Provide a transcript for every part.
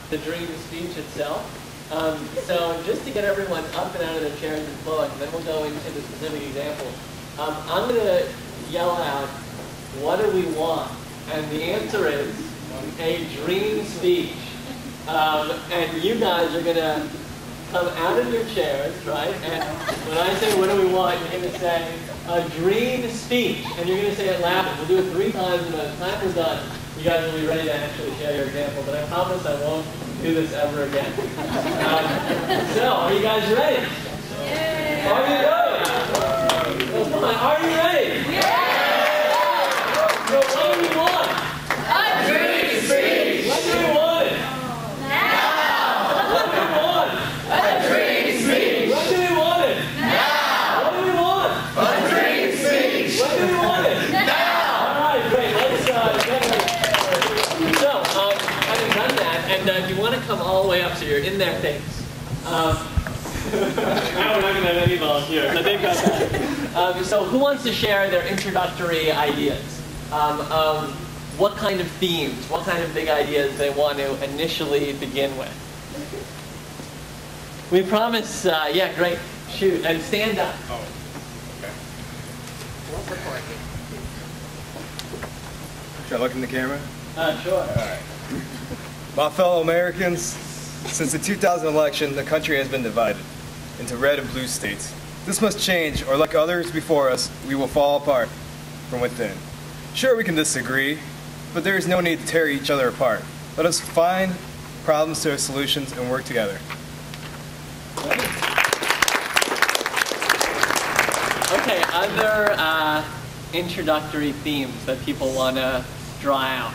the dream speech itself. So just to get everyone up and out of their chairs and flowing, and then we'll go into the specific example. I'm going to yell out, what do we want? And the answer is a dream speech. And you guys are going to come out of your chairs, right? And when I say, what do we want, you're going to say, a dream speech. And you're going to say it laughing. We'll do it 3 times, and by the time we're done, you guys will be ready to actually share your example. But I promise I won't do this ever again. So, are you guys ready? Yeah. Are you ready? Well, come on, are you ready? Yeah. So what do we want? A dream speech. When do we want it? Now. What do we want? A dream speech. When do we want it? Now. What do we want? A dream speech. When do we want it? Now. All right, great. Let's get ready. So, having done that, and if you want to come all the way up so you're in their face. Now we're not going to have any volunteers, but they've got that. So who wants to share their introductory ideas? What kind of themes, what kind of big ideas they want to initially begin with? We promise, yeah, great. Shoot, and stand up. Oh, okay. Should I look in the camera? Sure. All right. My fellow Americans, since the 2000 election, the country has been divided into red and blue states. This must change, or like others before us, we will fall apart from within. Sure, we can disagree, but there is no need to tear each other apart. Let us find problems to our solutions and work together. Okay, other introductory themes that people want to draw out?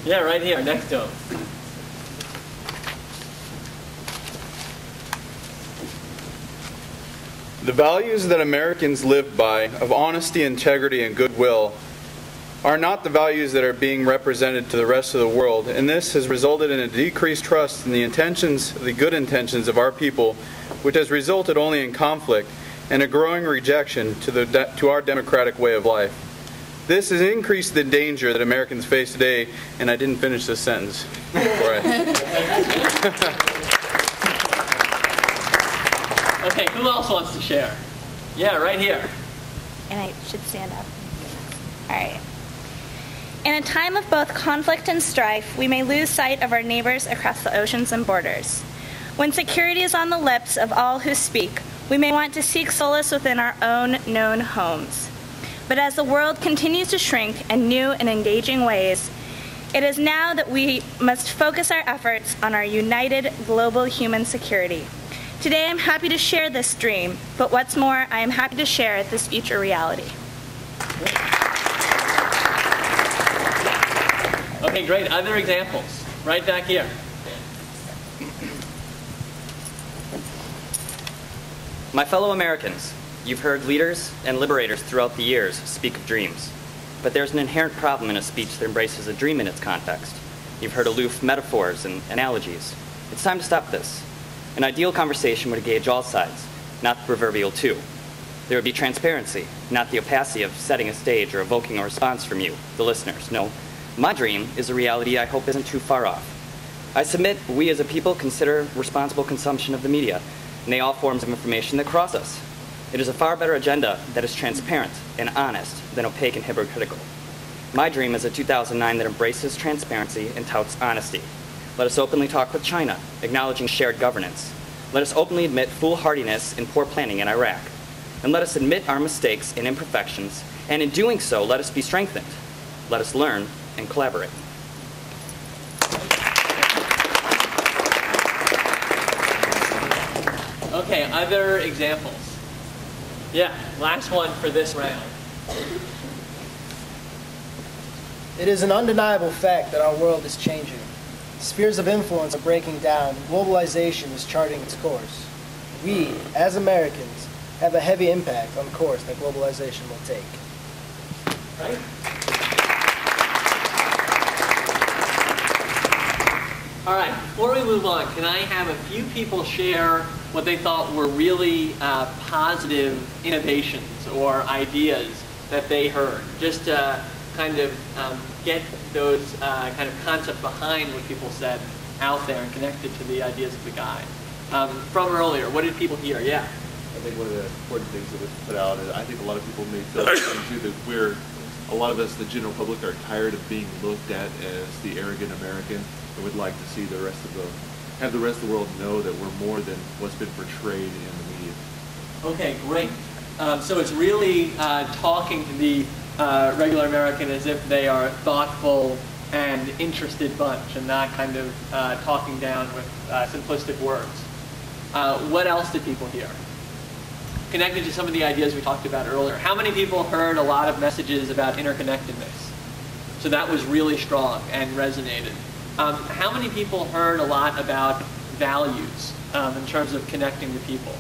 Yeah, right here, next to him. The values that Americans live by, of honesty, integrity, and goodwill, are not the values that are being represented to the rest of the world, and this has resulted in a decreased trust in the intentions, the good intentions of our people, which has resulted only in conflict and a growing rejection to our democratic way of life. This has increased the danger that Americans face today, and I didn't finish this sentence. Okay, who else wants to share? Yeah, right here. And I should stand up. All right. In a time of both conflict and strife, we may lose sight of our neighbors across the oceans and borders. When security is on the lips of all who speak, we may want to seek solace within our own known homes. But as the world continues to shrink in new and engaging ways, it is now that we must focus our efforts on our united global human security. Today I'm happy to share this dream, but what's more, I am happy to share this future reality. Okay, great. Other examples? Right back here. My fellow Americans, you've heard leaders and liberators throughout the years speak of dreams. But there's an inherent problem in a speech that embraces a dream in its context. You've heard aloof metaphors and analogies. It's time to stop this. An ideal conversation would engage all sides, not the proverbial two. There would be transparency, not the opacity of setting a stage or evoking a response from you, the listeners. No, my dream is a reality I hope isn't too far off. I submit we as a people consider responsible consumption of the media, and all forms of information that cross us. It is a far better agenda that is transparent and honest than opaque and hypocritical. My dream is a 2009 that embraces transparency and touts honesty. Let us openly talk with China, acknowledging shared governance. Let us openly admit foolhardiness and poor planning in Iraq. And let us admit our mistakes and imperfections, and in doing so, let us be strengthened. Let us learn and collaborate. Okay, other examples? Yeah, last one for this round. It is an undeniable fact that our world is changing. Spheres of influence are breaking down, and globalization is charting its course. We, as Americans, have a heavy impact on the course that globalization will take. Right? All right, before we move on, can I have a few people share what they thought were really positive innovations or ideas that they heard? Just a kind of get those kind of concepts behind what people said out there and connect it to the ideas of the guide. From earlier, what did people hear? Yeah. I think one of the important things that was put out, and I think a lot of people may feel the same too, that a lot of us, the general public, are tired of being looked at as the arrogant American, and would like to see have the rest of the world know that we're more than what's been portrayed in the media. Okay, great. So it's really talking to the regular American as if they are a thoughtful and interested bunch, and not kind of talking down with simplistic words. What else did people hear? Connected to some of the ideas we talked about earlier. How many people heard a lot of messages about interconnectedness? So that was really strong and resonated. How many people heard a lot about values in terms of connecting to people?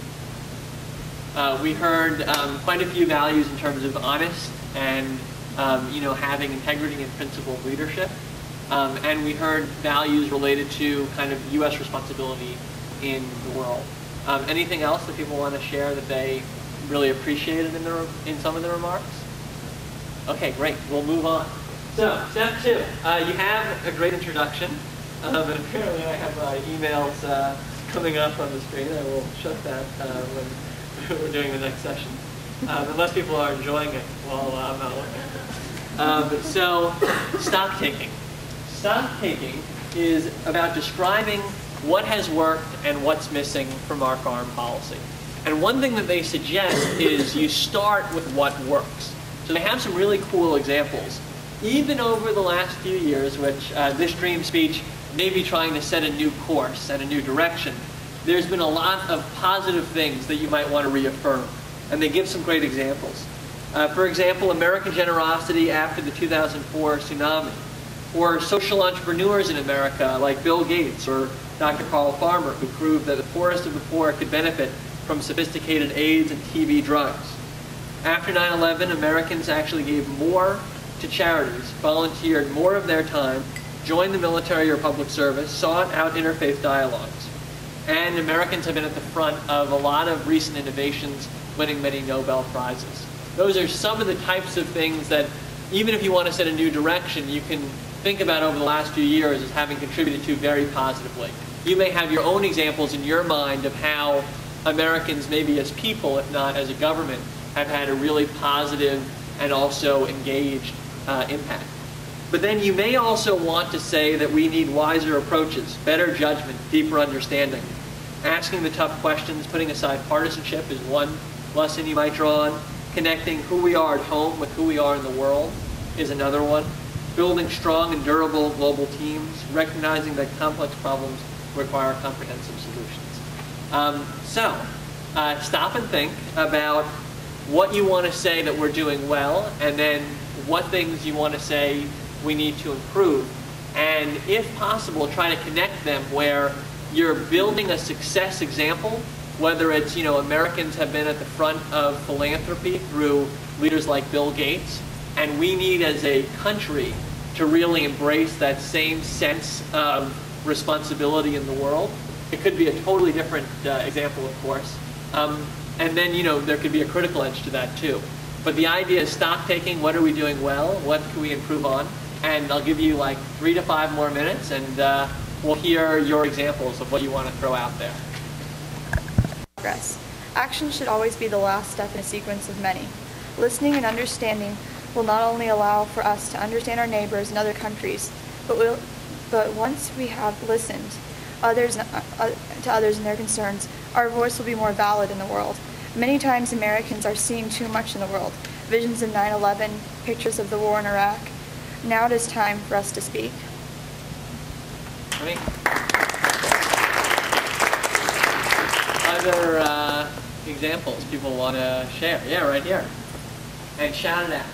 We heard quite a few values in terms of honest and having integrity and principled leadership. And we heard values related to kind of U.S. responsibility in the world. Anything else that people want to share that they really appreciated in some of the remarks? Okay, great. We'll move on. So, step 2. You have a great introduction. And apparently I have emails coming up on the screen. I will shut that when we're doing the next session. Unless people are enjoying it while I'm not looking. So, stock taking. Stock taking is about describing what has worked and what's missing from our foreign policy. And one thing that they suggest is you start with what works. So they have some really cool examples. Even over the last few years, which this dream speech may be trying to set a new course and a new direction, there's been a lot of positive things that you might want to reaffirm. And they give some great examples. For example, American generosity after the 2004 tsunami, or social entrepreneurs in America like Bill Gates or Dr. Carl Farmer, who proved that the poorest of the poor could benefit from sophisticated AIDS and TB drugs. After 9/11, Americans actually gave more to charities, volunteered more of their time, joined the military or public service, sought out interfaith dialogues. And Americans have been at the front of a lot of recent innovations, winning many Nobel Prizes. Those are some of the types of things that, even if you want to set a new direction, you can think about over the last few years as having contributed to very positively. You may have your own examples in your mind of how Americans, maybe as people, if not as a government, have had a really positive and also engaged impact. But then you may also want to say that we need wiser approaches, better judgment, deeper understanding. Asking the tough questions, putting aside partisanship is one lesson you might draw on. Connecting who we are at home with who we are in the world is another one. Building strong and durable global teams, recognizing that complex problems require comprehensive solutions. Stop and think about what you want to say that we're doing well, and then what things you want to say we need to improve. And if possible, try to connect them where you're building a success example, whether it's, Americans have been at the front of philanthropy through leaders like Bill Gates, and we need as a country to really embrace that same sense of responsibility in the world. It could be a totally different example, of course. And then, there could be a critical edge to that too. But the idea is stock taking. What are we doing well? What can we improve on? And I'll give you like 3 to 5 more minutes, and we'll hear your examples of what you want to throw out there. Progress. Action should always be the last step in a sequence of many. Listening and understanding will not only allow for us to understand our neighbors in other countries, but once we have listened to others and their concerns, our voice will be more valid in the world. Many times Americans are seeing too much in the world. Visions of 9/11, pictures of the war in Iraq. Now it is time for us to speak. Great. Other examples people want to share? Yeah, right here. And shout it out.